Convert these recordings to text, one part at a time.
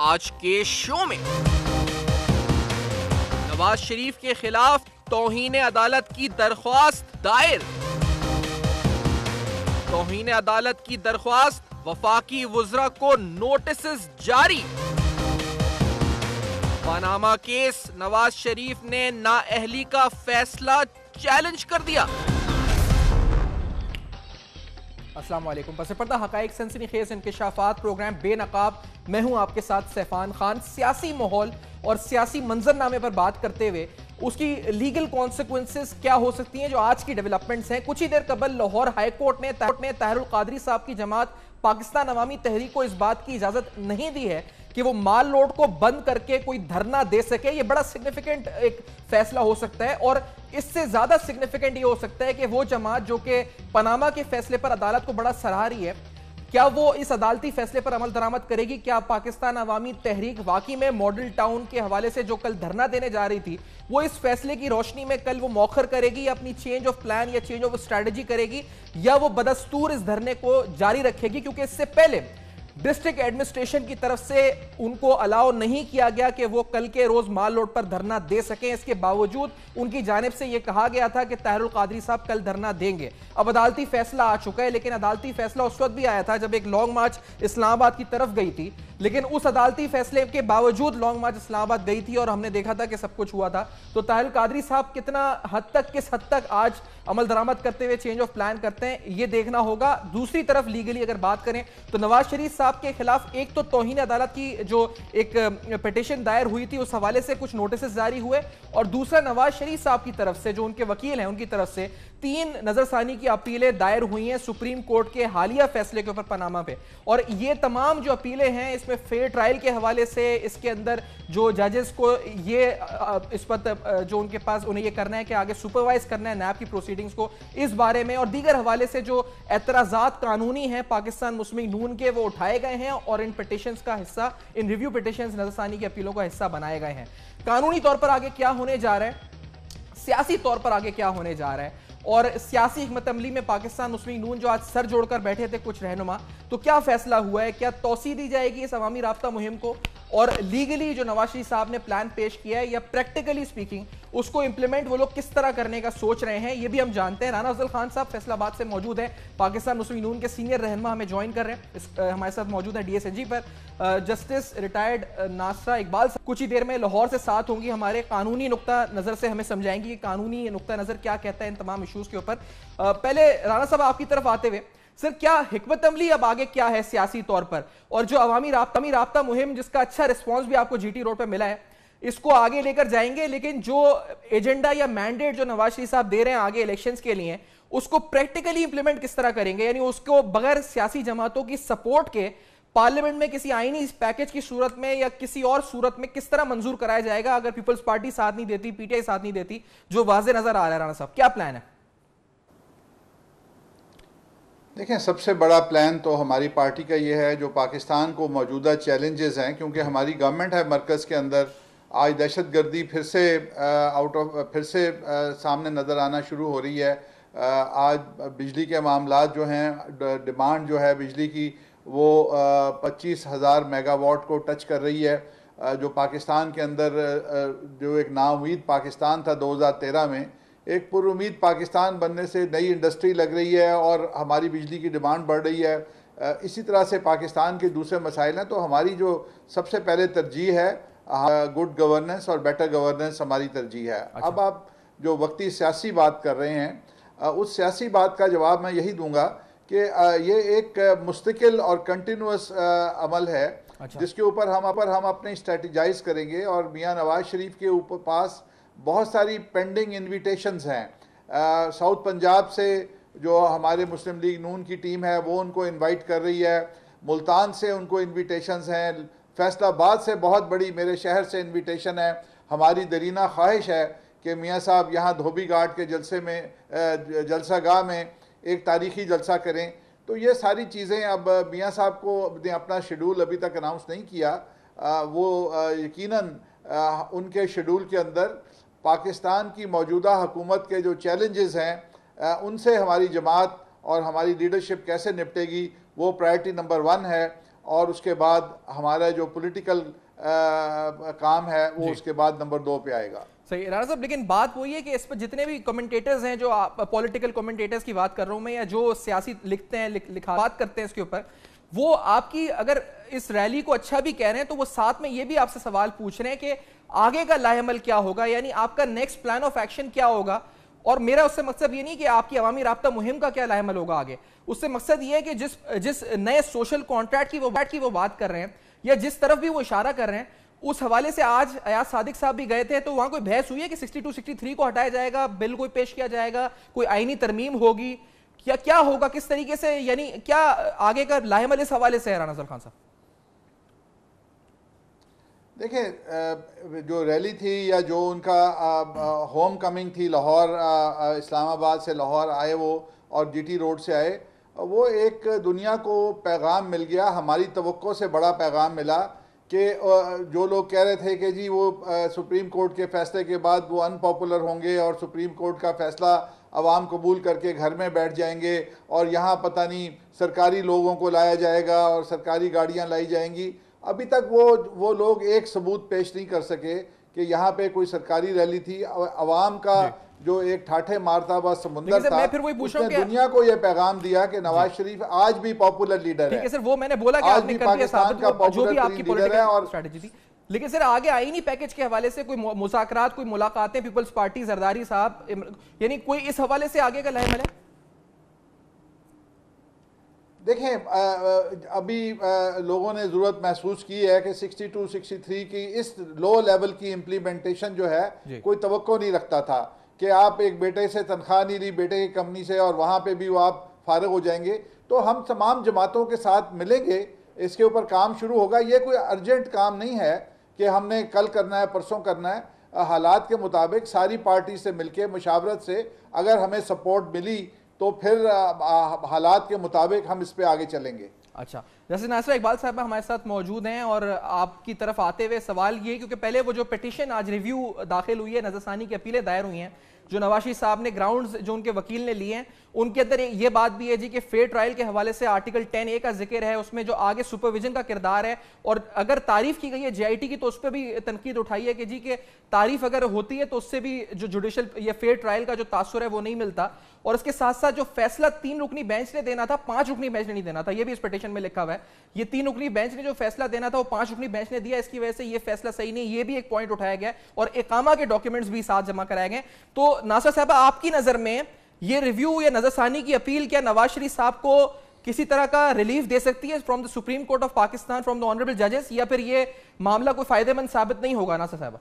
आज के शो में। नवाज शरीफ के खिलाफ तौहीन अदालत की दरख्वास्त दायर। तौहीन अदालत की दरख्वास्त, वफाकी वुज़रा को नोटिस जारी। पनामा केस, नवाज शरीफ ने नाअहली का फैसला चैलेंज कर दिया। अस्सलाम वालेकुम। पस पर्दा हकाइक सनसनीखेज इंकशाफात प्रोग्राम बेनकाब, मैं हूं आपके साथ सैफान खान। सियासी माहौल और सियासी मंजरनामे पर बात करते हुए उसकी लीगल कॉन्सिक्वेंसेस क्या हो सकती हैं, जो आज की डेवलपमेंट्स हैं। कुछ ही देर कबल लाहौर हाई कोर्ट ने ताहिरुल कादरी साहब की जमात पाकिस्तान अवामी तहरीक को इस बात की इजाजत नहीं दी है कि वो माल लोड को बंद करके कोई धरना दे सके। ये बड़ा सिग्निफिकेंट एक फैसला हो सकता है, और इससे ज्यादा सिग्निफिकेंट ये हो सकता है कि वो जमात जो कि पनामा के फैसले पर अदालत को बड़ा सराह रही है, क्या वो इस अदालती फैसले पर अमल दरामद करेगी? क्या पाकिस्तान अवामी तहरीक वाकई में मॉडल टाउन के हवाले से जो कल धरना देने जा रही थी, वो इस फैसले की रोशनी में कल वो मौखर करेगी, या अपनी चेंज ऑफ प्लान या चेंज ऑफ स्ट्रेटजी करेगी, या वो बदस्तूर इस धरने को जारी रखेगी? क्योंकि इससे पहले डिस्ट्रिक्ट एडमिनिस्ट्रेशन की तरफ से उनको अलाउ नहीं किया गया कि वो कल के रोज माल लोड पर धरना दे सकें। इसके बावजूद उनकी जानिब से यह कहा गया था कि ताहिरुल कादरी साहब कल धरना देंगे। अब अदालती फैसला आ चुका है, लेकिन अदालती फैसला उस वक्त भी आया था जब एक लॉन्ग मार्च इस्लामाबाद की तरफ गई थी, लेकिन उस अदालती फैसले के बावजूद लॉन्ग मार्च इस्लामाबाद गई थी और हमने देखा था कि सब कुछ हुआ था। तो ताहिरुल कादरी साहब कितना हद तक, किस हद तक आज अमल दरामद करते हुए चेंज ऑफ प्लान करते हैं, ये देखना होगा। दूसरी तरफ लीगली अगर बात करें तो नवाज शरीफ साहब के खिलाफ एक तो तौहीन अदालत की जो एक पिटीशन दायर हुई थी उस हवाले से कुछ नोटिस जारी हुए, और दूसरा नवाज शरीफ साहब की तरफ से जो उनके वकील हैं उनकी तरफ से 3 नजरसानी की अपीलें दायर हुई हैं सुप्रीम कोर्ट के हालिया फैसले के ऊपर पनामा पे। और ये तमाम जो अपीलें हैं इसमें फेयर ट्रायल के हवाले से, इसके अंदर जो जजेस को ये इस पर जो उनके पास उन्हें ये करना है कि आगे सुपरवाइज करना है नैब की प्रोसीडिंग्स को, इस बारे में और दीगर हवाले से जो एतराजात कानूनी हैं पाकिस्तान मुस्लिम लीग नून के, वो उठाए गए हैं और इन पिटीशंस का हिस्सा, इन रिव्यू पिटीशंस नजरसानी की अपीलों का हिस्सा बनाए गए हैं। कानूनी तौर पर आगे क्या होने जा रहा है, सियासी तौर पर आगे क्या होने जा रहा है, और सियासी हिकमत अमली में पाकिस्तान मुस्लिम लीग नून जो आज सर जोड़कर बैठे थे कुछ रहनुमा, तो क्या फैसला हुआ है? क्या तौसी दी जाएगी इस अवामी राब्ता मुहिम को? और लीगली जो नवाज शरीफ साहब ने प्लान पेश किया है, या प्रैक्टिकली स्पीकिंग उसको इंप्लीमेंट वो लोग किस तरह करने का सोच रहे हैं, ये भी हम जानते हैं। राना अफजल खान साहब फैसलाबाद से मौजूद हैं, पाकिस्तान मुस्लिम लीग नून के सीनियर रहनुमा हमें ज्वाइन कर रहे हैं। हमारे साथ मौजूद है DSNG पर जस्टिस रिटायर्ड नासरा इकबाल। कुछ ही देर में लाहौर से साथ होंगी, हमारे कानूनी नुक्ता नजर से हमें समझाएंगी कि कानूनी नुक्ता नजर क्या कहता है इन तमाम इशूज के ऊपर। पहले राना साहब आपकी तरफ आते हुए, सर क्या हिकमत अमली अब आगे क्या है सियासी तौर पर, और जो अवामी राब्ता मुहिम जिसका अच्छा रिस्पॉन्स भी आपको GT रोड पर मिला है, इसको आगे लेकर जाएंगे, लेकिन जो एजेंडा या मैंडेट जो नवाज शरीफ साहब दे रहे हैं आगे इलेक्शंस के लिए, उसको प्रैक्टिकली इंप्लीमेंट किस तरह करेंगे? यानी उसको बगैर सियासी जमातों की सपोर्ट के पार्लियामेंट में किसी आईनी पैकेज की सूरत में या किसी और सूरत में किस तरह मंजूर कराया जाएगा अगर पीपल्स पार्टी साथ नहीं देती, PTI साथ नहीं देती, जो वाज़े नजर आ रहा है? राणा साहब क्या प्लान है? देखें, सबसे बड़ा प्लान तो हमारी पार्टी का ये है, जो पाकिस्तान को मौजूदा चैलेंजेस हैं, क्योंकि हमारी गवर्नमेंट है मरकज़ के अंदर, आज दहशतगर्दी फिर से सामने नज़र आना शुरू हो रही है। आज बिजली के मामलात जो हैं, डिमांड जो है बिजली की वो 25,000 मेगावाट को टच कर रही है, जो पाकिस्तान के अंदर जो एक नाउम्मीद पाकिस्तान था 2013 में, एक पुरुमीद पाकिस्तान बनने से नई इंडस्ट्री लग रही है और हमारी बिजली की डिमांड बढ़ रही है। इसी तरह से पाकिस्तान के दूसरे मसाइल हैं, तो हमारी जो सबसे पहले तरजीह है गुड गवर्नेंस और बेटर गवर्नेंस हमारी तरजीह है। अच्छा। अब आप जो वक्ती सियासी बात कर रहे हैं, उस सियासी बात का जवाब मैं यही दूंगा कि ये एक मुस्तकिल और कंटिन्यूस अमल है। अच्छा। जिसके ऊपर हम अपने स्ट्रेटजाइज करेंगे, और मियाँ नवाज शरीफ के ऊपर पास बहुत सारी पेंडिंग इन्विटेशंस हैं। साउथ पंजाब से जो हमारे मुस्लिम लीग नून की टीम है वो उनको इनवाइट कर रही है, मुल्तान से उनको इन्विटेशंस हैं, फैसलाबाद से बहुत बड़ी मेरे शहर से इन्विटेशन है। हमारी दरीना ख्वाहिश है कि मियाँ साहब यहाँ धोबी घाट के जलसे में, जलसागाह में एक तारीखी जलसा करें। तो ये सारी चीज़ें, अब मियाँ साहब को ने अपना शेड्यूल अभी तक अनाउंस नहीं किया, वो यकीनन उनके शेड्यूल के अंदर पाकिस्तान की मौजूदा हुकूमत के जो चैलेंजेस हैं उनसे हमारी जमात और हमारी लीडरशिप कैसे निपटेगी, वो प्रायोरिटी नंबर 1 है। और उसके बाद हमारा जो पॉलिटिकल काम है वो उसके बाद नंबर 2 पे आएगा। सही राणा साहब, लेकिन बात वही है कि इस पर जितने भी कमेंटेटर्स हैं, जो पॉलिटिकल कमेंटेटर्स की बात कर रहा हूं मैं, या जो सियासी लिखते हैं लिखा बात करते हैं इसके ऊपर, वो आपकी अगर इस रैली को अच्छा भी कह रहे हैं तो वो साथ में ये भी आपसे सवाल पूछ रहे हैं कि आगे का लाहेमल क्या होगा, यानी आपका नेक्स्ट प्लान ऑफ एक्शन क्या होगा। और मेरा उससे मकसद ये नहीं कि आपकी अवामी राब्ता मुहिम का क्या लाहेमल होगा आगे, उससे मकसद ये है कि जिस नए सोशल कॉन्ट्रैक्ट की वो बात कर रहे हैं या जिस तरफ भी वो इशारा कर रहे हैं, उस हवाले से आज अयाज सादिक साहब भी गए थे, तो वहां कोई बहस हुई है कि 62, 63 को हटाया जाएगा, बिल कोई पेश किया जाएगा, कोई आईनी तरमीम होगी, क्या होगा, किस तरीके से, यानी क्या आगे का लाहेमल इस हवाले से है राणा खान साहब? देखिए, जो रैली थी या जो उनका होम कमिंग थी, लाहौर इस्लामाबाद से लाहौर आए वो और जीटी रोड से आए, वो एक दुनिया को पैगाम मिल गया, हमारी तवक्को से बड़ा पैगाम मिला कि जो लोग कह रहे थे कि जी वो सुप्रीम कोर्ट के फैसले के बाद वो अनपॉपुलर होंगे और सुप्रीम कोर्ट का फैसला अवाम कबूल करके घर में बैठ जाएंगे और यहाँ पता नहीं सरकारी लोगों को लाया जाएगा और सरकारी गाड़ियाँ लाई जाएंगी, अभी तक वो लोग एक सबूत पेश नहीं कर सके कि यहाँ पे कोई सरकारी रैली थी। अवाम का जो एक ठाठे मारता हुआ समुंदर था, उसने दुनिया को यह पैगाम दिया कि नवाज शरीफ आज भी पॉपुलर लीडर है। सर, वो मैंने बोला कि आज भी पाकिस्तान का पॉपुलर लीडर है। और स्ट्रेटजी थी, लेकिन सर आगे आईनी पैकेज के हवाले से कोई मुज़ाकरात, कोई मुलाकातें पीपल्स पार्टी जरदारी साहब, यानी कोई इस हवाले से आगे का लाहेमल है? देखें, अभी लोगों ने ज़रूरत महसूस की है कि 62, 63 की इस लो लेवल की इम्प्लीमेंटेशन जो है कोई तवक्को नहीं रखता था कि आप एक बेटे से तनख्वाह नहीं ली, बेटे की कंपनी से, और वहाँ पे भी वो आप फारिग हो जाएंगे। तो हम तमाम जमातों के साथ मिलेंगे, इसके ऊपर काम शुरू होगा। ये कोई अर्जेंट काम नहीं है कि हमने कल करना है, परसों करना है। हालात के मुताबिक सारी पार्टी से मिलके मुशावरत से अगर हमें सपोर्ट मिली तो फिर हालात के मुताबिक हम इस पे आगे चलेंगे। अच्छा, जैसे नासिर इकबाल साहब हमारे साथ मौजूद हैं, और आपकी तरफ आते हुए सवाल ये, क्योंकि पहले वो जो पिटीशन आज रिव्यू दाखिल हुई है, नजरसानी की अपीलें दायर हुई हैं जो नवाज शरीफ साहब ने ग्राउंड्स जो उनके वकील ने लिए हैं, उनके अंदर ये बात भी है जी कि फेयर ट्रायल के हवाले से आर्टिकल 10A का जिक्र है, उसमें जो आगे सुपरविजन का किरदार है, और अगर तारीफ की गई है JIT की तो उस पर भी तनकीद उठाई है कि जी के तारीफ अगर होती है तो उससे भी जो जुडिशल या फेयर ट्रायल का जो तासुर है वो नहीं मिलता। और इसके साथ साथ जो फैसला 3 रुकनी बेंच ने देना था, 5 रुकनी बेंच ने नहीं देना था, ये भी इस पिटीशन में लिखा हुआ है। ये 3 रुकनी बेंच ने जो फैसला देना था वो 5 रुकनी बेंच ने दिया, इसकी वजह से ये फैसला सही नहीं, ये भी एक पॉइंट उठाया गया, और इकामा के डॉक्यूमेंट्स भी साथ जमा कराए गए। तो नासिर साहब, आपकी नजर में ये रिव्यू या नजरसानी की अपील क्या नवाज शरीफ साहब को किसी तरह का रिलीफ दे सकती है from the supreme court of Pakistan, from the honourable जजेस, या फिर ये मामला कोई फायदेमंद साबित नहीं होगा? नासिर साहब,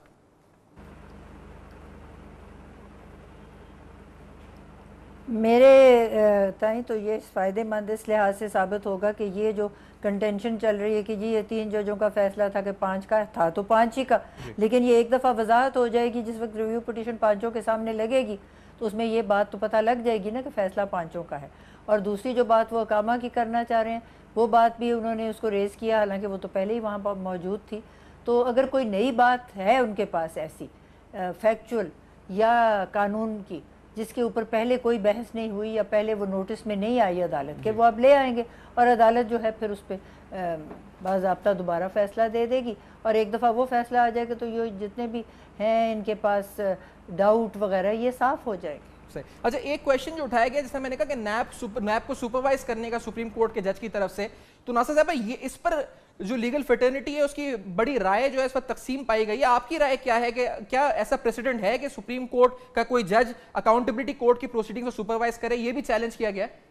मेरे ताई तो ये फ़ायदेमंद इस लिहाज से साबित होगा कि ये जो कंटेंशन चल रही है कि जी ये 3 जजों का फैसला था कि 5 का था तो 5 ही का, लेकिन ये एक दफ़ा वजाहत हो जाएगी जिस वक्त रिव्यू पिटीशन 5 के सामने लगेगी तो उसमें ये बात तो पता लग जाएगी ना कि फ़ैसला 5 का है। और दूसरी जो बात वो अकामा की करना चाह रहे हैं, वो बात भी उन्होंने उसको रेज़ किया, हालांकि वो तो पहले ही वहाँ पर मौजूद थी। तो अगर कोई नई बात है उनके पास ऐसी फैक्चुअल या कानून की जिसके ऊपर पहले कोई बहस नहीं हुई या पहले वो नोटिस में नहीं आई अदालत के, वो अब ले आएंगे और अदालत जो है फिर उस पर बाज़ाब्ता दोबारा फ़ैसला दे देगी। और एक दफ़ा वो फ़ैसला आ जाएगा तो ये जितने भी हैं इनके पास डाउट वगैरह ये साफ़ हो जाएंगे। अच्छा, एक क्वेश्चन जो उठाया गया, जैसे मैंने कहा कि नैब को सुपरवाइज करने का सुप्रीम कोर्ट के जज की तरफ से, तो नासिर साहब ये इस पर जो लीगल फ्रेटर्निटी है उसकी बड़ी राय जो है इस पर तकसीम पाई गई है, आपकी राय क्या है कि क्या ऐसा प्रेसिडेंट है कि सुप्रीम कोर्ट का कोई जज अकाउंटेबिलिटी कोर्ट की प्रोसीडिंग को सुपरवाइज करे? ये भी चैलेंज किया गया है।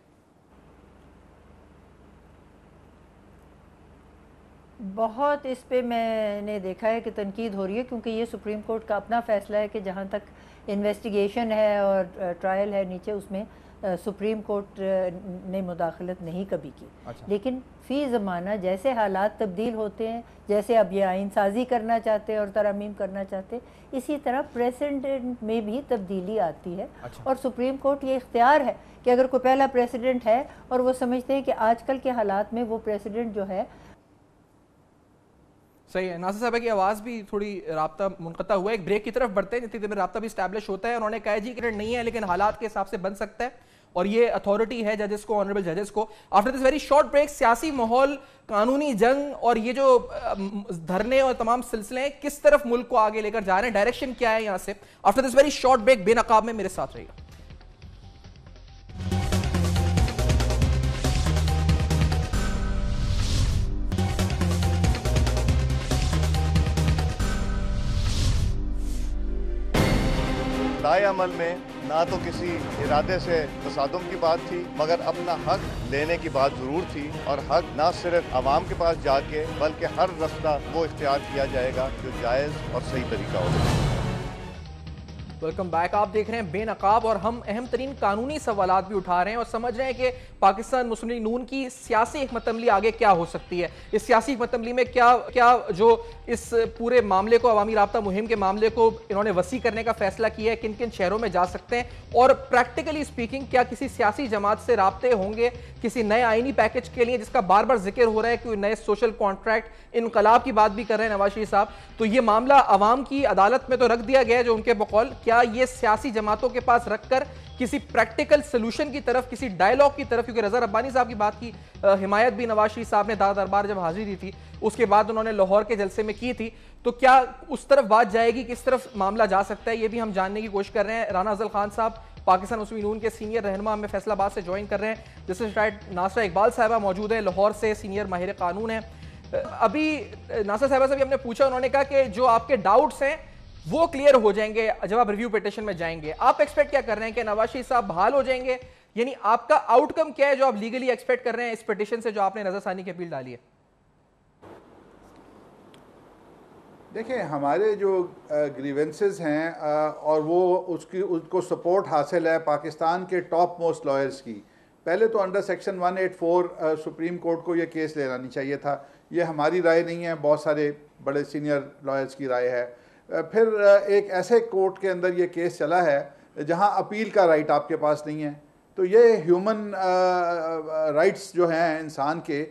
बहुत इस पे मैंने देखा है कि तनकीद हो रही है, क्योंकि ये सुप्रीम कोर्ट का अपना फ़ैसला है कि जहाँ तक इन्वेस्टिगेशन है और ट्रायल है नीचे, उसमें सुप्रीम कोर्ट ने मुदाखलत नहीं कभी की। अच्छा। लेकिन फ़ी ज़माना जैसे हालात तब्दील होते हैं, जैसे अब ये आइन साजी करना चाहते हैं और तरमीम करना चाहते हैं, इसी तरह प्रेसिडेंट में भी तब्दीली आती है। अच्छा। और सुप्रीम कोर्ट ये इख्तियार है कि अगर कोई पहला प्रेसिडेंट है और वो समझते हैं कि आजकल के हालात में वो प्रेसिडेंट जो है सही है। नासिर साहब की आवाज़ भी थोड़ी राब्ता मुनक़ता हुआ है, एक ब्रेक की तरफ बढ़ते हैं, जितनी देर में राब्ता भी स्टैब्लिश होता है। उन्होंने कहा जी कि नहीं है लेकिन हालात के हिसाब से बन सकता है, और ये अथॉरिटी है जजेस को, ऑनरेबल जजेस को। After this very short break, सियासी माहौल, कानूनी जंग और ये जो धरने और तमाम सिलसिले हैं, किस तरफ मुल्क को आगे लेकर जा रहे हैं, डायरेक्शन क्या है यहां से। After this very short break, बेनकाब में मेरे साथ रहिएगा। राय अमल में ना तो किसी इरादे से तसादुम की बात थी, मगर अपना हक लेने की बात जरूर थी। और हक ना सिर्फ आवाम के पास जाके बल्कि हर रास्ता वो इख्तियार किया जाएगा जो जायज़ और सही तरीका होगा। Welcome back. आप देख रहे हैं बेनकाब और हम अहम तरीन कानूनी सवालात भी उठा रहे हैं और समझ रहे हैं कि पाकिस्तान मुस्लिम लीग नून की सियासी हिकमत अमली आगे क्या हो सकती है। इस सियासी हिकमत अमली में क्या जो इस पूरे मामले को, अवामी राब्ता मुहिम के मामले को इन्होंने वसी करने का फैसला किया है, किन किन शहरों में जा सकते हैं, और प्रैक्टिकली स्पीकिंग क्या किसी सियासी जमात से राब्ते होंगे किसी नए आईनी पैकेज के लिए, जिसका बार बार जिक्र हो रहा है कि नए सोशल कॉन्ट्रैक्ट, इनकलाब की बात भी कर रहे हैं नवाज शरीफ साहब। तो ये मामला अवाम की अदालत में तो रख दिया गया है जो उनके बकौल, क्या ये सियासी जमातों के पास रखकर किसी प्रैक्टिकल सोल्यूशन की तरफ, किसी डायलॉग की तरफ, क्योंकि रजा रब्बानी साहब की बात की हिमायत भी नवाज शरीफ साहब ने दादा दरबार जब हाजिरी दी थी उसके बाद उन्होंने लाहौर के जलसे में की थी, तो क्या उस तरफ बात जाएगी, किस तरफ मामला जा सकता है, ये भी हम जानने की कोशिश कर रहे हैं। राना अफजल खान साहब पाकिस्तान मुस्लिम लीग नून के सीनियर रहनुमा हमें फैसलाबाद से ज्वाइन कर रहे हैं, जिससे शायद नासरा इकबाल साहबा मौजूद है, लाहौर से सीनियर माहिर कानून है। अभी नासरा साहबा से भी हमने पूछा, उन्होंने कहा कि जो आपके डाउट्स हैं वो क्लियर हो जाएंगे जब आप रिव्यू पिटीशन में जाएंगे। आप एक्सपेक्ट क्या कर रहे हैं कि नवाज शरीफ साहब बहाल हो जाएंगे, यानी आपका आउटकम क्या है जो आप लीगली एक्सपेक्ट कर रहे हैं इस पिटीशन से जो आपने नजरसानी की अपील डाली है? देखिए, हमारे जो ग्रीवेंसेस हैं और वो उसको सपोर्ट हासिल है पाकिस्तान के टॉप मोस्ट लॉयर्स की। पहले तो अंडर सेक्शन 184 सुप्रीम कोर्ट को ये केस ले लानी चाहिए था। ये हमारी राय नहीं है, बहुत सारे बड़े सीनियर लॉयर्स की राय है। फिर एक ऐसे कोर्ट के अंदर ये केस चला है जहां अपील का राइट आपके पास नहीं है। तो ये ह्यूमन राइट्स जो हैं इंसान के,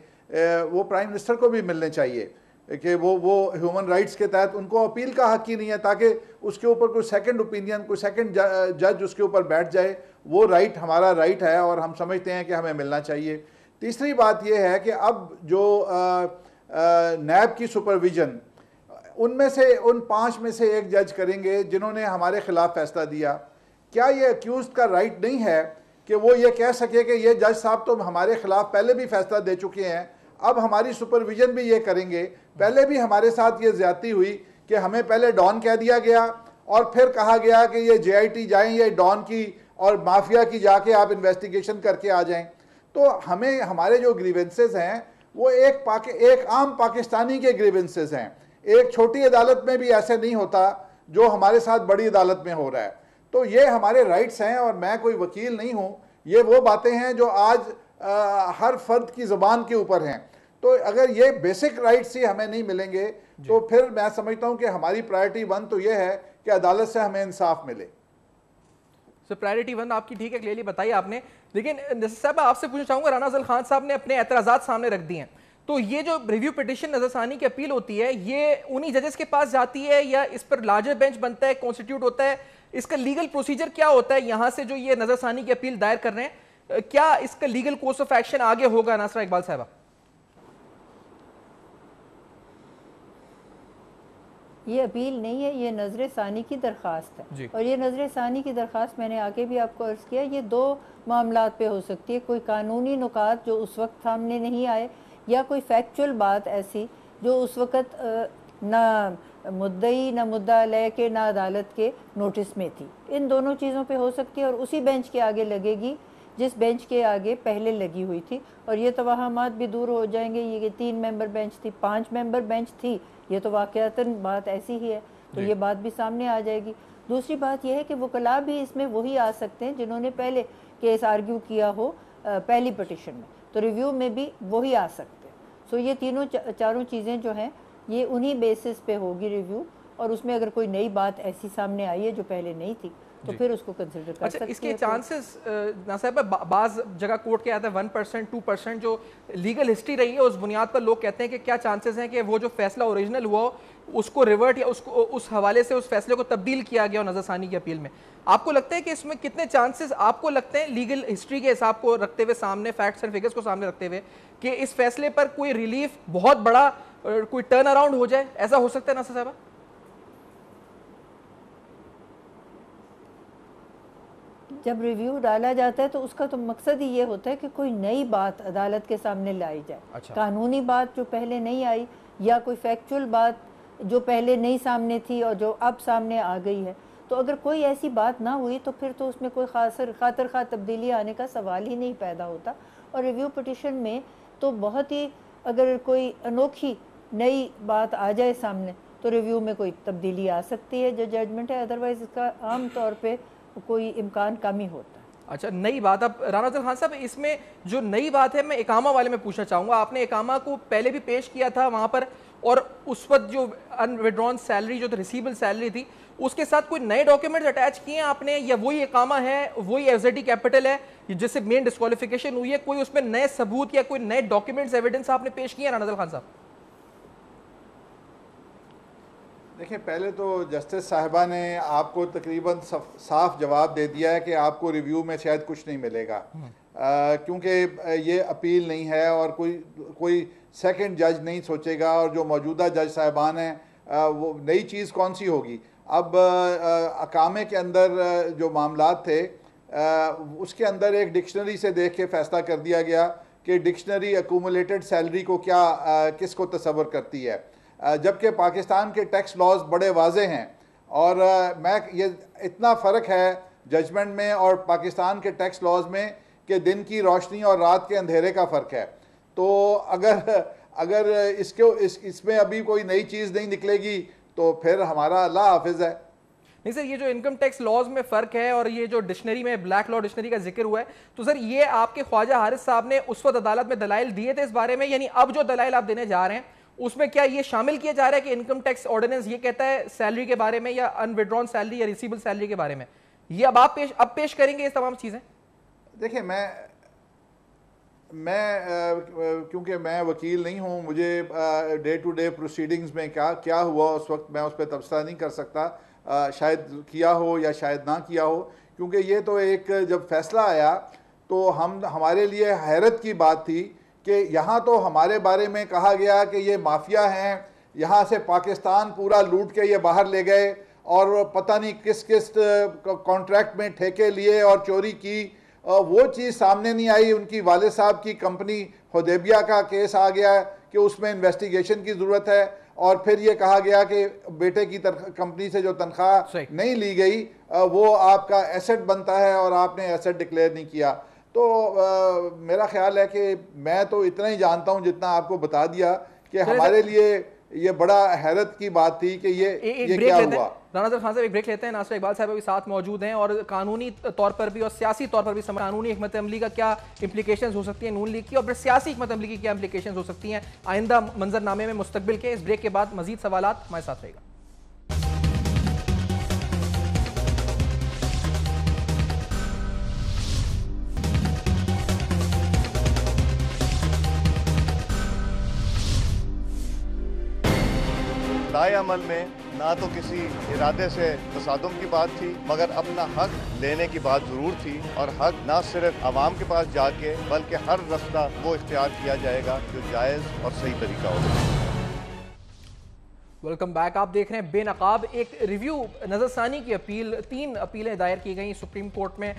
वो प्राइम मिनिस्टर को भी मिलने चाहिए कि वो ह्यूमन राइट्स के तहत उनको अपील का हक ही नहीं है, ताकि उसके ऊपर कोई सेकंड ओपिनियन, कोई सेकंड जज उसके ऊपर बैठ जाए। वो राइट हमारा राइट है और हम समझते हैं कि हमें मिलना चाहिए। तीसरी बात यह है कि अब जो नैब की सुपरविजन, उनमें से उन 5 में से एक जज करेंगे जिन्होंने हमारे खिलाफ फैसला दिया। क्या ये अक्यूज का राइट नहीं है कि वो ये कह सके कि ये जज साहब तो हमारे खिलाफ पहले भी फैसला दे चुके हैं, अब हमारी सुपरविजन भी ये करेंगे। पहले भी हमारे साथ ये ज्यादती हुई कि हमें पहले डॉन कह दिया गया और फिर कहा गया कि ये JIT जाएं, ये डॉन की और माफिया की जाके आप इन्वेस्टिगेशन करके आ जाएं। तो हमें हमारे जो ग्रीवेंसेस हैं वो एक आम पाकिस्तानी के ग्रीवेंसेस हैं। एक छोटी अदालत में भी ऐसे नहीं होता जो हमारे साथ बड़ी अदालत में हो रहा है। तो ये हमारे राइट्स हैं और मैं कोई वकील नहीं हूँ। ये वो बातें हैं जो आज हर फर्द की ज़बान के ऊपर हैं। तो अगर ये बेसिक राइट्स ही हमें नहीं मिलेंगे तो फिर मैं समझता हूँ कि हमारी प्रायोरिटी 1 तो ये है कि अदालत से हमें इंसाफ मिले। सो प्रायोरिटी 1 आपकी ठीक है, क्लियरली बताई आपने। लेकिन साहब आपसे पूछना चाहूंगा, राना अफजल खान साहब ने अपने एतराज़ात सामने रख दिए हैं, तो ये जो रिव्यू पिटीशन नजरसानी की अपील होती है ये उन्हीं जजेस के पास जाती है या इस पर लार्जर बेंच बनता है, कॉन्स्टिट्यूट होता है? इसका लीगल प्रोसीजर क्या होता है यहां से जो ये नजरसानी की अपील दायर कर रहे हैं, क्या इसका लीगल कोर्स ऑफ एक्शन आगे होगा? नासरा इकबाल साहब, ये अपील नहीं है, ये नजर सानी की दरख्वास्त है। और ये नजर सानी की दरख्वास्त मैंने आगे भी आपको अर्ज किया, ये 2 मामलात पे हो सकती है। कोई कानूनी नुकात जो उस वक्त सामने नहीं आए, या कोई फैक्चुअल बात ऐसी जो उस वक्त ना मुद्दई ना मुद्दा अलैह के ना अदालत के नोटिस में थी। इन दोनों चीज़ों पे हो सकती है और उसी बेंच के आगे लगेगी जिस बेंच के आगे पहले लगी हुई थी। और ये तवाहमात भी दूर हो जाएंगे। ये 3 मेंबर बेंच थी, 5 मेंबर बेंच थी, ये तो वाक़यातन बात ऐसी ही है, तो ये बात भी सामने आ जाएगी। दूसरी बात यह है कि वकला भी इसमें वही आ सकते हैं जिन्होंने पहले केस आर्ग्यू किया हो पहली पिटीशन में, तो रिव्यू में भी वही आ सकते हैं। सो ये चारों चीज़ें जो हैं ये उन्हीं बेसिस पे होगी रिव्यू, और उसमें अगर कोई नई बात ऐसी सामने आई है जो पहले नहीं थी तो फिर उसको कंसिडर कर सकते हैं। इसके चांसेस ना साहब बाज जगह कोर्ट के आता है 1% 2% जो लीगल हिस्ट्री रही है उस बुनियाद पर लोग कहते हैं कि क्या चांसेस हैं कि वो जो फैसला ओरिजिनल हुआ उसको रिवर्ट या उसको उस हवाले से उस फैसले को तब्दील किया गया नजरसानी की अपील में। आपको लगता है कि इसमें कितने चांसेस आपको लगते हैं लीगल हिस्ट्री के हिसाब को रखते हुए सामने, फैक्ट्स एंड फिगर्स को सामने रखते हुए, कि इस फैसले पर कोई रिलीफ बहुत बड़ा कोई टर्न अराउंड हो जाए? ऐसा हो सकता है नासिर साहब? जब रिव्यू डाला जाता है तो उसका तो मकसद ही ये होता है कि कोई नई बात अदालत के सामने लाई जाए। अच्छा। कानूनी बात जो पहले नहीं आई या कोई फैक्चुअल बात जो पहले नहीं सामने थी और जो अब सामने आ गई है, तो अगर कोई ऐसी बात ना हुई तो फिर तो उसमें कोई खातर खा तब्दीली आने का सवाल ही नहीं पैदा होता। और रिव्यू पिटिशन में तो बहुत ही, अगर कोई अनोखी नई बात आ जाए सामने तो रिव्यू में कोई तब्दीली आ सकती है जो जजमेंट है, अदरवाइज इसका आम तौर पे कोई इम्कान कम ही होता है। अच्छा, नई बात। अब राना अफजल खान साहब, इसमें जो नई बात है मैं इकामा वाले में पूछना चाहूंगा। आपने इकामा को पहले भी पेश किया था वहां पर, और उस वक्त जो अनविड्रॉन सैलरी जो रिसीवेबल सैलरी थी उसके साथ कोई नए डॉक्यूमेंट्स अटैच किए हैं आपने, या वही इकामा है, वही एफजेडी कैपिटल है जिससे मेन डिस्क्वालिफिकेशन हुई है? कोई उसमें नए सबूत या कोई नए डॉक्यूमेंट्स एविडेंस आपने पेश किए हैं राना अफजल खान साहब? देखिए, पहले तो जस्टिस साहिबा ने आपको तकरीबन साफ जवाब दे दिया है कि आपको रिव्यू में शायद कुछ नहीं मिलेगा, क्योंकि ये अपील नहीं है और कोई सेकंड जज नहीं सोचेगा, और जो मौजूदा जज साहिबान हैं वो नई चीज़ कौन सी होगी। अब अकामे के अंदर जो मामलात थे उसके अंदर एक डिक्शनरी से देख के फैसला कर दिया गया कि डिक्शनरी अक्यूमुलेटेड सैलरी को क्या किसको तस्वर करती है, जबकि पाकिस्तान के टैक्स लॉज बड़े वाजे हैं। और ये इतना फ़र्क है जजमेंट में और पाकिस्तान के टैक्स लॉज में कि दिन की रोशनी और रात के अंधेरे का फ़र्क है। तो अगर इसमें अभी कोई नई चीज़ नहीं निकलेगी तो फिर हमारा अल्लाह हाफिज़ है। नहीं सर, ये जो इनकम टैक्स लॉज में फ़र्क है और ये जो डिक्शनरी में ब्लैक लॉ डिक्शनरी का जिक्र हुआ है, तो सर ये आपके ख्वाजा हारिस साहब ने उस वक्त अदालत में दलाइल दिए थे इस बारे में, यानी अब जो दलाइल आप देने जा रहे हैं उसमें क्या ये शामिल किया जा रहा है कि इनकम टैक्स ऑर्डिनेंस ये कहता है सैलरी के बारे में या अनविड्रॉन सैलरी या रिसीवेबल सैलरी के बारे में, ये अब आप पेश करेंगे ये तमाम चीज़ें? देखिए, मैं क्योंकि मैं वकील नहीं हूँ, मुझे डे टू डे प्रोसीडिंग्स में क्या हुआ उस वक्त मैं उस पर तबसरा नहीं कर सकता, शायद किया हो या शायद ना किया हो, क्योंकि ये तो एक जब फैसला आया तो हमारे लिए हैरत की बात थी कि यहाँ तो हमारे बारे में कहा गया कि ये माफिया हैं, यहाँ से पाकिस्तान पूरा लूट के ये बाहर ले गए और पता नहीं किस किस कॉन्ट्रैक्ट में ठेके लिए और चोरी की, वो चीज़ सामने नहीं आई। उनकी वाले साहब की कंपनी हुदैबिया का केस आ गया कि उसमें इन्वेस्टिगेशन की ज़रूरत है, और फिर ये कहा गया कि बेटे की कंपनी से जो तनख्वाह नहीं ली गई वो आपका एसेट बनता है और आपने एसेट डिक्लेयर नहीं किया। तो मेरा ख्याल है कि मैं तो इतना ही जानता हूं जितना आपको बता दिया कि हमारे लिए ये बड़ा हैरत की बात थी कि ये क्या हुआ। राना अफजल खान साहब एक ब्रेक लेते हैं। नासिर इकबाल साहब भी साथ मौजूद हैं और कानूनी तौर पर भी और सियासी तौर पर भी कानूनी हिकमत अमली का क्या इंप्लीकेशंस हो सकती हैं नून लीग की, और फिर सियासी हिकमत अमली की क्या इंप्लीकेशंस हो सकती हैं आइंदा मंजरनामे में मुस्तकबिल के। इस ब्रेक के बाद मजीद सवालात हमारे साथ रहेगा। राय अमल में ना तो किसी इरादे से तसादुम की बात थी, मगर अपना हक लेने की बात ज़रूर थी, और हक ना सिर्फ आवाम के पास जाके बल्कि हर रास्ता वो इख्तियार किया जाएगा जो जायज़ और सही तरीका होगा। Welcome back. आप देख रहे हैं बेनकाब एक रिव्यू नजरसानी की अपील। 3 अपीलें दायर की गई सुप्रीम कोर्ट में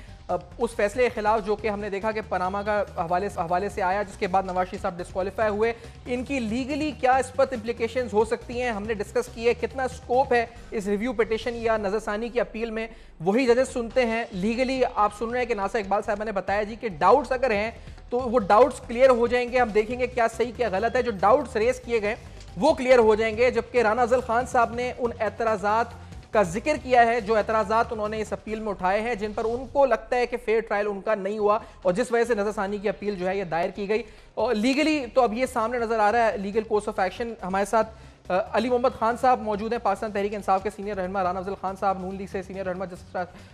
उस फैसले के खिलाफ जो कि हमने देखा कि पनामा का हवाले से आया, जिसके बाद नवाज शरीफ साहब डिस्क्वालीफाई हुए। इनकी लीगली क्या इस पर इंप्लीकेशंस हो सकती हैं हमने डिस्कस किए। कितना स्कोप है इस रिव्यू पिटिशन या नजरसानी की अपील में, वही जजेस सुनते हैं। लीगली आप सुन रहे हैं कि नासिर इकबाल साहब ने बताया जी कि डाउट्स अगर हैं तो वो डाउट्स क्लियर हो जाएंगे। हम देखेंगे क्या सही क्या गलत है। जो डाउट्स रेस किए गए वो क्लियर हो जाएंगे। जबकि राना अफजल खान साहब ने उन एतराज़ात का जिक्र किया है जो एतराज़ात उन्होंने इस अपील में उठाए हैं, जिन पर उनको लगता है कि फेयर ट्रायल उनका नहीं हुआ और जिस वजह से नजरसानी की अपील जो है ये दायर की गई। और लीगली तो अब ये सामने नजर आ रहा है लीगल कोर्स ऑफ एक्शन। हमारे साथ अली मोहम्मद खान साहब मौजूद हैं, पाकिस्तान तहरीक इंसाफ के सीनियर रहनुमा, राना अफजल खान साहब नून लीग से सीनियर रहनुमा,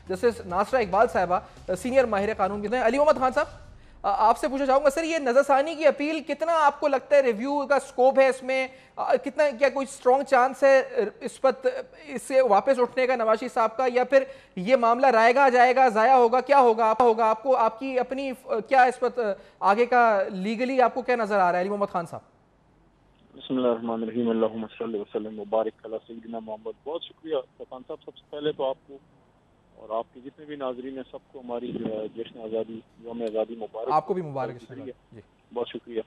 जस्टिस नासरा इकबाल साहबा सीनियर माहिर कानून के हैं। अली मोहम्मद खान साहब, आपसे पूछना चाहूंगा सर, ये नजरसानी की अपील कितना आपको लगता है रिव्यू का स्कोप है इसमें, कितना, क्या कोई स्ट्रॉन्ग चांस है इस पर इससे वापस उठने का नवाज शरीफ साहब का, या फिर ये मामला रायगा जाएगा, जाया होगा, क्या होगा आपको आपकी अपनी क्या इस पर आगे का लीगली आपको क्या नजर आ रहा है अली मोहम्मद खान साहब? बिस्मिल्लाहिर्रहमानिर्रहीम, अल्लाहुम्मा सल्लि व सल्लिम व बारिक अला सय्यिदिना मोहम्मद। बहुत शुक्रिया सफान साहब, सबसे पहले तो आपको और आपके जितने भी नाजरीन हैं सबको हमारी जश्न आज़ादी, यौम आज़ादी मुबारक। आपको भी मुबारक। बहुत शुक्रिया।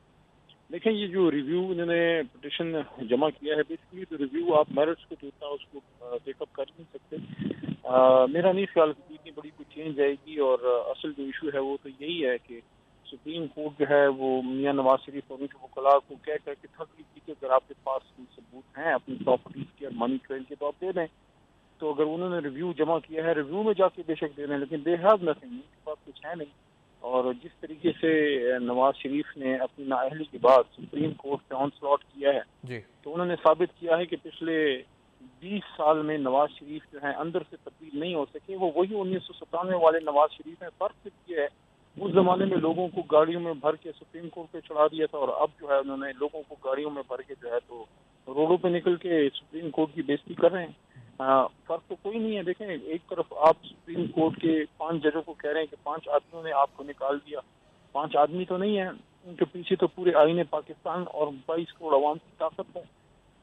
देखें, ये जो रिव्यू इन्होंने पिटिशन जमा किया है, बेसिकली तो रिव्यू आप मेरिट्स को जो था उसको टेकअप कर नहीं सकते। मेरा नहीं ख्याल कि इतनी बड़ी कोई चेंज आएगी, और असल जो इशू है वो तो यही है कि सुप्रीम कोर्ट जो है वो मियां नवाज शरीफ और उनके वकला को कह करके थक गई थी कि अगर आपके पास कोई सबूत हैं अपनी प्रॉपर्टीज के और मनी ट्रेल के, तो आप दे दें। तो अगर उन्होंने रिव्यू जमा किया है, रिव्यू में जाके बेशक दे रहे हैं, लेकिन दे हैव नथिंग, उनके पास कुछ है नहीं। और जिस तरीके से नवाज शरीफ ने अपनी नाअहली के बाद सुप्रीम कोर्ट पे ऑनस्लॉट किया है जी, तो उन्होंने साबित किया है कि पिछले 20 साल में नवाज शरीफ जो है अंदर से तब्दील नहीं हो सके, वो वही 1997 वाले नवाज शरीफ है। फर्क सिर्फ ये है, उस जमाने में लोगों को गाड़ियों में भर के सुप्रीम कोर्ट पे चढ़ा दिया था, और अब जो है उन्होंने लोगों को गाड़ियों में भर के जो है तो रोडों पे निकल के सुप्रीम कोर्ट की बेइज्जती कर रहे हैं। फर्क तो कोई नहीं है। देखें, एक तरफ आप सुप्रीम कोर्ट के 5 जजों को कह रहे हैं कि 5 आदमियों ने आपको निकाल दिया। 5 आदमी तो नहीं है, उनके पीछे तो पूरे आईने पाकिस्तान और 22 करोड़ आवाम की ताकत है।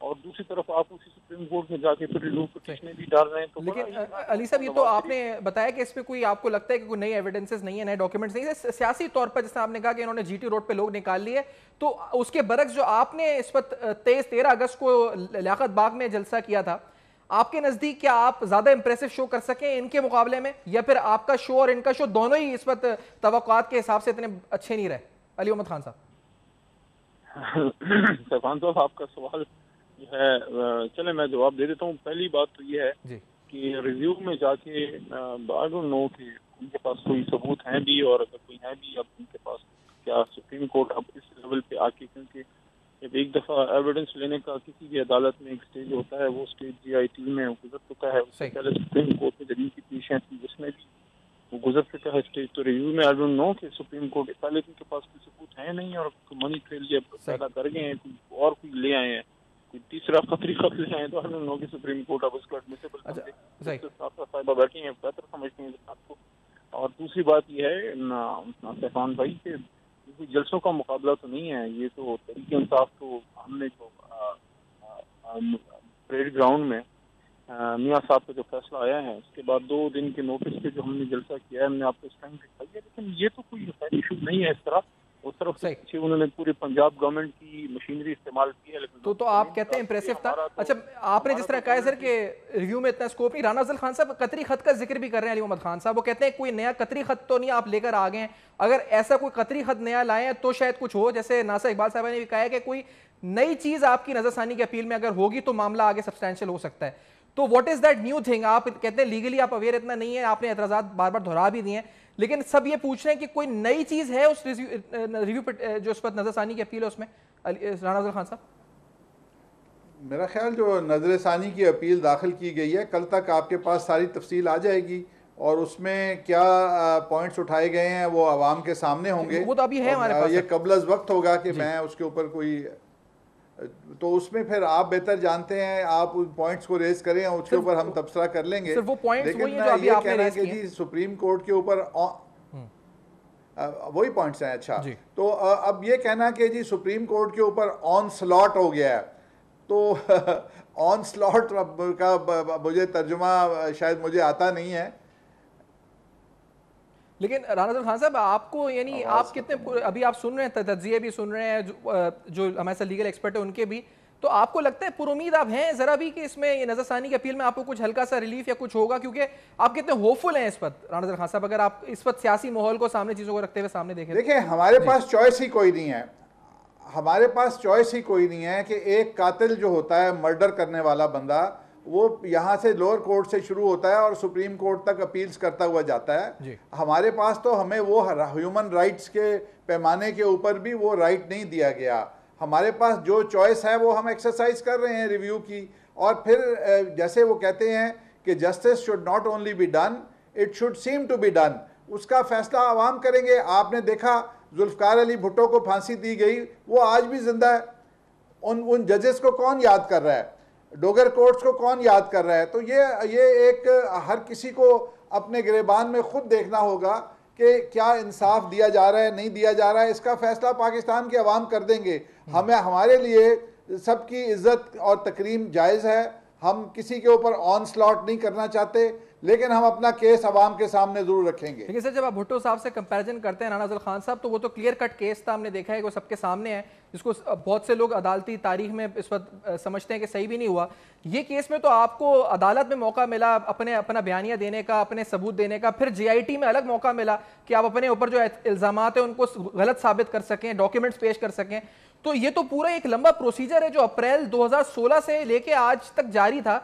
और दूसरी तरफ आप उसी सुप्रीम कोर्ट में जाके फिर रिव्यू पिटीशन भी डाल रहे हैं। तो लेकिन अली साहब, ये तो आपने बताया कि इसमें कोई आपको लगता है कि कोई नई एविडेंसेस नहीं है, नए डॉक्यूमेंट्स नहीं है सियासी तौर पर, जैसे आपने कहा कि इन्होंने जीटी रोड पे लोग निकाल लिए, तो उसके बरक्स जो आपने इस पर 13 अगस्त को लियाकत बाग में जलसा किया था, आपके नजदीक क्या आप ज्यादा इंप्रेसिव शो कर सके इनके मुकाबले में, या फिर आपका शो और इनका शो दोनों ही इस वक्त तवक्कुआत के हिसाब से इतने अच्छे नहीं रहे? अली मोहम्मद खान साहब। सफान साहब, आपका सवाल जो है, चले मैं जवाब दे देता हूँ। पहली बात तो ये है जी कि रिव्यू में जाके आई डोंट नो कि उनके पास कोई सबूत हैं भी, और अगर कोई है भी अब उनके पास, क्या सुप्रीम कोर्ट अब इस लेवल पे आके, क्योंकि जब एक दफा एविडेंस लेने का किसी भी अदालत में एक स्टेज होता है, वो स्टेज GIT में गुजर चुका है। उससे पहले सुप्रीम कोर्ट में जब की पिटिशन थी उसमें भी वो गुजर चुका है स्टेज। तो रिव्यू में आई डोंट नो कि सुप्रीम कोर्ट, पहले उनके पास कोई सबूत है नहीं, और मनी ट्रेल पैदा कर गए हैं, और कोई ले आए हैं, कोई तीसरा खतरी खत ले आए, तो आई डोंट नो कि सुप्रीम कोर्ट अब उसको एडमिसिबल साहिबा बैठी हैं, बेहतर समझते हैं इस बात को। और दूसरी बात यह है सफान भाई के कोई जलसों का मुकाबला तो नहीं है, ये तो तरीके इंसाफ तो हमने जो परेड ग्राउंड में मियाँ साहब का जो फैसला आया है उसके बाद 2 दिन के नोटिस पे जो हमने जलसा किया है, हमने आपको इस टाइम दिखाई है, लेकिन ये तो कोई इशू नहीं है इस तरह। उस तरफ से उन्होंने पूरी पंजाब गवर्नमेंट की मशीनरी इस्तेमाल की है, लेकिन तो आप कहते हैं इंप्रेसिव था। अच्छा, आपने जिस तरह कहा सर कि रिव्यू में इतना स्कोप नहीं, राना अफजल खान साहब कतरी खत का जिक्र भी कर रहे हैं अली मोहम्मद खान साहब, वो कहते हैं कोई नया कतरी खत तो नहीं आप लेकर आ गए हैं, अगर ऐसा कोई कतरी खत नया लाए तो शायद कुछ हो। जैसे नासर इकबाल साहब ने भी कहा है कि कोई नई चीज आपकी नजरसानी की अपील में अगर होगी तो मामला आगे सब्सटैंशियल हो सकता है। तो what is that new thing? आप कहते हैं लीगली आप अवेयर इतना नहीं है, आपने एतराजात बार बार दोहरा भी दिए हैं, लेकिन सब ये पूछ रहे हैं कि कोई नई चीज है उस रिव्यू जो उस पर नजरसानी की अपील है उसमें। राना अफजल खान साहब, मेरा ख्याल जो नजरसानी की अपील दाखिल की गई है, कल तक आपके पास सारी तफसील आ जाएगी, और उसमें क्या पॉइंट्स उठाए गए हैं वो आवाम के सामने होंगे। वो तो अभी है हमारे पास, ये कबल अज़ वक्त होगा कि मैं उसके ऊपर कोई, तो उसमें फिर आप बेहतर जानते हैं, आप उन पॉइंट्स को रेज करें, उसके ऊपर हम तबसरा कर लेंगे। वो लेकिन मैं ये कहना है कि जी सुप्रीम कोर्ट के ऊपर वही पॉइंट्स हैं। अच्छा, तो अब ये कहना कि जी सुप्रीम कोर्ट के ऊपर ऑन स्लॉट हो गया है, तो ऑन स्लॉट का मुझे तर्जुमा शायद मुझे आता नहीं है। लेकिन राना अफजल खान साहब, आपको यानी आप कितने, अभी आप सुन रहे हैं, तज्जिए भी सुन रहे हैं, जो हमारे साथ लीगल एक्सपर्ट है उनके भी, तो आपको लगता है पुरुमीद आप हैं जरा भी कि इसमें ये नजरसानी की अपील में आपको कुछ हल्का सा रिलीफ या कुछ होगा? क्योंकि आप कितने होपफुल हैं इस पर राना अफजल खान साहब, अगर आप इस पर सियासी माहौल को सामने, चीजों को रखते हुए सामने देखें? देखिए, हमारे पास चॉइस ही कोई नहीं है, हमारे पास चॉइस ही कोई नहीं है कि एक कातिल जो होता है, मर्डर करने वाला बंदा, वो यहाँ से लोअर कोर्ट से शुरू होता है और सुप्रीम कोर्ट तक अपील्स करता हुआ जाता है। हमारे पास तो हमें वो ह्यूमन राइट्स के पैमाने के ऊपर भी वो राइट नहीं दिया गया। हमारे पास जो चॉइस है वो हम एक्सरसाइज कर रहे हैं रिव्यू की। और फिर जैसे वो कहते हैं कि justice should not only be done, it should seem to be done, उसका फैसला आवाम करेंगे। आपने देखा जुल्फ़िकार अली भुट्टो को फांसी दी गई, वो आज भी जिंदा है। उन जजेस को कौन याद कर रहा है? डोगर कोर्ट्स को कौन याद कर रहा है? तो ये एक हर किसी को अपने गिरेबान में खुद देखना होगा कि क्या इंसाफ दिया जा रहा है, नहीं दिया जा रहा है। इसका फैसला पाकिस्तान के अवाम कर देंगे। हमें, हमारे लिए सबकी इज्जत और तकरीम जायज़ है, हम किसी के ऊपर ऑन स्लॉट नहीं करना चाहते, लेकिन हम अपना केस अवाम के सामने जरूर रखेंगे। लेकिन सर, जब आप भुट्टो साहब से कंपैरिजन करते हैं राना अफजल खान साहब, तो वो तो क्लियर कट केस था, हमने देखा है कि वो सबके सामने है, जिसको बहुत से लोग अदालती तारीख में इस वक्त समझते हैं कि सही भी नहीं हुआ। ये केस में तो आपको अदालत में मौका मिला अपना बयानिया देने का, अपने सबूत देने का, फिर JIT में अलग मौका मिला कि आप अपने ऊपर जो इल्जामात है उनको गलत साबित कर सकें, डॉक्यूमेंट्स पेश कर सकें। तो ये तो पूरा एक लंबा प्रोसीजर है जो अप्रैल 2016 से लेके आज तक जारी था।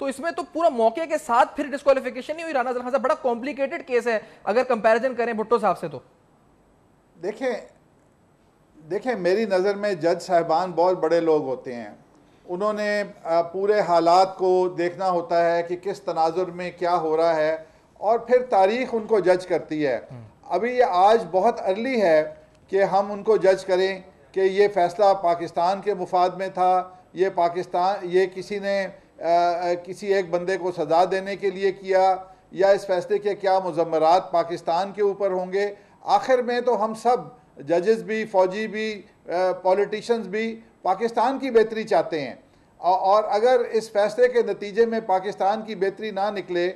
तो इसमें तो पूरा मौके के साथ फिर डिस्क्वालिफिकेशन नहीं हुई राना अफजल खान साहब। बड़ा कॉम्प्लिकेटेड केस है अगर कंपैरिजन करें भुट्टो साहब से। तो देखें मेरी नज़र में जज साहिबान बहुत बड़े लोग होते हैं। उन्होंने पूरे हालात को देखना होता है कि किस तनाजुर में क्या हो रहा है, और फिर तारीख उनको जज करती है। अभी ये आज बहुत अर्ली है कि हम उनको जज करें कि ये फ़ैसला पाकिस्तान के मुफाद में था, ये किसी ने किसी एक बंदे को सज़ा देने के लिए किया, या इस फैसले के क्या मुज़म्मरात पाकिस्तान के ऊपर होंगे। आखिर में तो हम सब जजेस भी, फौजी भी, पॉलिटिशियंस भी पाकिस्तान की बेहतरी चाहते हैं, और अगर इस फैसले के नतीजे में पाकिस्तान की बेहतरी ना निकले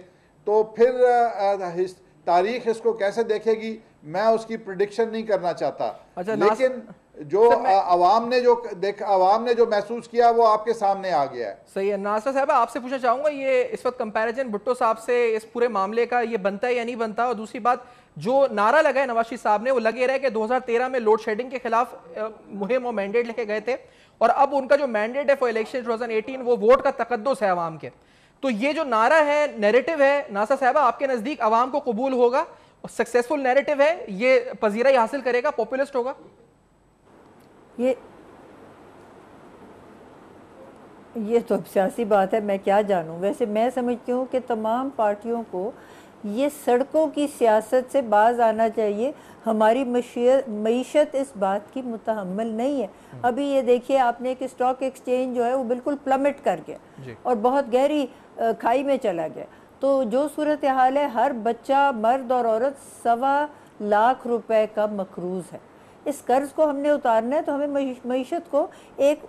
तो फिर तारीख इसको कैसे देखेगी, मैं उसकी प्रिडिक्शन नहीं करना चाहता। लेकिन जो अवाम ने जो महसूस किया वो आपके सामने आ गया है। सही है। नासर साहब, आपसे पूछना चाहूंगा, ये इस वक्त कंपैरिजन भुट्टो साहब से इस पूरे मामले का ये बनता है या नहीं बनता? और दूसरी बात, जो नारा लगा है नवाज शरीफ साहब ने, वो लगे रहे कि 2013 में लोड शेडिंग के खिलाफ मुहिम और मैंडेट लेके गए थे, और अब उनका जो मैंडेट है फॉर इलेक्शन 2018 वो वोट का तकद्दुस है अवाम के। तो ये जो नारा है, नैरेटिव है, नासर साहब आपके नजदीक अवाम को कबूल होगा, सक्सेसफुल नैरेटिव है, ये पजीराई हासिल करेगा, पॉपुलिस्ट होगा? ये तो अब सियासी बात है, मैं क्या जानूं। वैसे मैं समझती हूँ कि तमाम पार्टियों को ये सड़कों की सियासत से बाज आना चाहिए। हमारी मईशत इस बात की मुतहम्मिल नहीं है। अभी ये देखिए आपने कि स्टॉक एक्सचेंज जो है वो बिल्कुल प्लमेट कर गया और बहुत गहरी खाई में चला गया। तो जो सूरत हाल है, हर बच्चा, मर्द और औरत 1.25 लाख रुपए का मकरूज है। इस कर्ज को हमने उतारना है, तो हमें मईशत को एक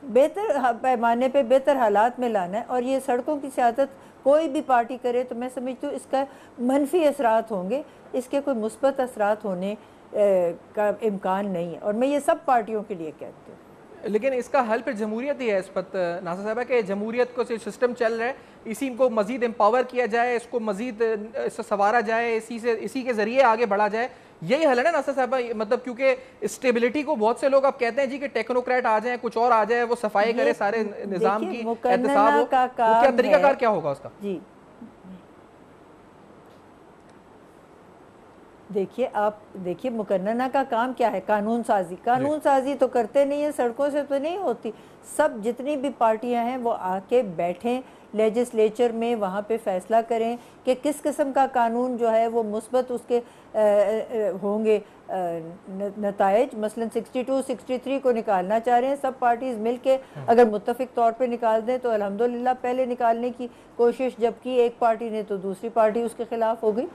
बेहतर पैमाने पे बेहतर हालात में लाना है। और ये सड़कों की सियासत कोई भी पार्टी करे तो मैं समझती हूँ इसका मनफी असरात होंगे, इसके कोई मुस्बत असरात होने का इम्कान नहीं है, और मैं ये सब पार्टियों के लिए कहती हूँ। लेकिन इसका हल फिर जमहूरियत ही है इस पर नासर साहब, कि जमहूरियत को सिस्टम चल रहा है, इसी को मजीद एम्पावर किया जाए, इसको मजीद इससे संवारा जाए, इसी के जरिए आगे बढ़ा जाए, यही हल है ना नासर साहब? मतलब क्योंकि स्टेबिलिटी को बहुत से लोग अब कहते हैं जी कि टेक्नोक्रेट आ जाए, कुछ और आ जाए, वो सफाई करे सारे निजाम की, एहतसाब हो, क्या तरीकाकार क्या होगा उसका? जी देखिए, आप देखिए मुकन्नना का काम क्या है? कानून साजी। कानून साजी तो करते नहीं है, सड़कों से तो नहीं होती। सब जितनी भी पार्टियां हैं वो आके बैठें लेजिस्लेचर में, वहाँ पे फैसला करें कि किस किस्म का कानून जो है वो मुस्बत उसके होंगे नताइज। मसलन 62, 63 को निकालना चाह रहे हैं सब पार्टीज मिलके, अगर मुत्तफिक तौर पे निकाल दें तो अल्हम्दुलिल्लाह। पहले निकालने की कोशिश जब की एक पार्टी ने तो दूसरी पार्टी उसके खिलाफ हो गई।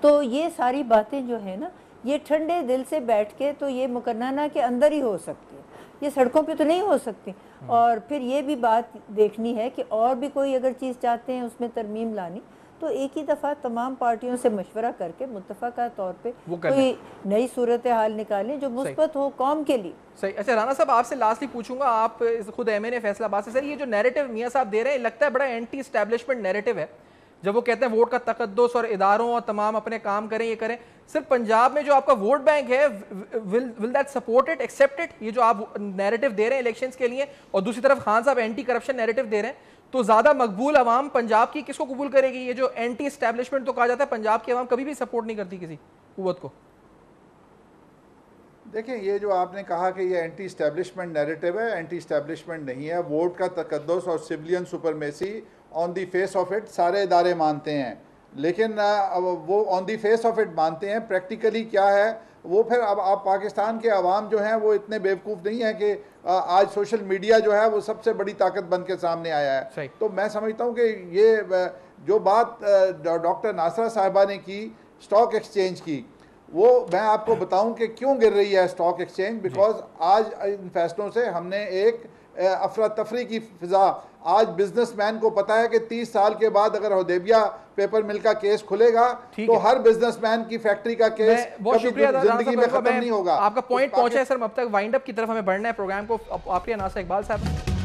तो ये सारी बातें जो है ना, ये ठंडे दिल से बैठ के तो ये मुकन्नना के अंदर ही हो सकती है, ये सड़कों पे तो नहीं हो सकती। और फिर ये भी बात देखनी है कि और भी कोई अगर चीज़ चाहते हैं उसमें तरमीम लानी, तो एक ही दफ़ा तमाम पार्टियों से मशवरा करके मुत्तफ़क़ा तौर पे कोई नई सूरत हाल निकालें जो मुस्बत हो कौम के लिए। सही। अच्छा राना साहब, आपसे लास्टली पूछूंगा, आप खुद MNA फैसलाबाद से, सर ये जो नैरेटिव मियाँ साहब दे रहे हैं, लगता है बड़ा एंटी एस्टैब्लिशमेंट नैरेटिव है, जब वो कहते हैं वोट का तकद्दुस और इदारों और तमाम अपने काम करें, ये करें। सिर्फ पंजाब में जो आपका वोट बैंक है, will that support it, accept it, ये जो आप नैरेटिव दे रहे हैं इलेक्शंस के लिए, और दूसरी तरफ खान साहब एंटी करप्शन नैरेटिव दे रहे हैं, तो ज्यादा मकबूल अवाम पंजाब की किसको कबूल करेगी? ये जो एंटी एस्टैब्लिशमेंट तो कहा जाता है, पंजाब की अवाम कभी भी सपोर्ट नहीं करती किसी कुव्वत को। देखें, ये जो आपने कहा कि ये एंटी इस्टेब्लिशमेंट नैरेटिव है, एंटी इस्टेब्लिशमेंट नहीं है। वोट का तकद्दुस और civilian supremacy on the face of it सारे इदारे मानते हैं, लेकिन वो on the face of it मानते हैं, प्रैक्टिकली क्या है वो फिर अब आप पाकिस्तान के अवाम जो हैं वो इतने बेवकूफ़ नहीं है कि आज सोशल मीडिया जो है वो सबसे बड़ी ताकत बन के सामने आया है। तो मैं समझता हूँ कि ये जो बात डॉक्टर नासरा साहिबा ने की स्टॉक एक्सचेंज की, वो मैं आपको बताऊं कि क्यों गिर रही है स्टॉक एक्सचेंज। बिकॉज आज इन फैसलों से हमने एक अफरा तफरी की फिजा, आज बिजनेसमैन को पता है कि 30 साल के बाद अगर हुदैबिया पेपर मिल का केस खुलेगा तो हर बिजनेसमैन की फैक्ट्री का केस बहुत शुक्रिया जिंदगी में खत्म नहीं होगा। आपका पॉइंट पहुंचा है सर। अब तक वाइंड अप की तरफ हमें बढ़ना है प्रोग्राम को। आपके नासिर इकबाल साहब।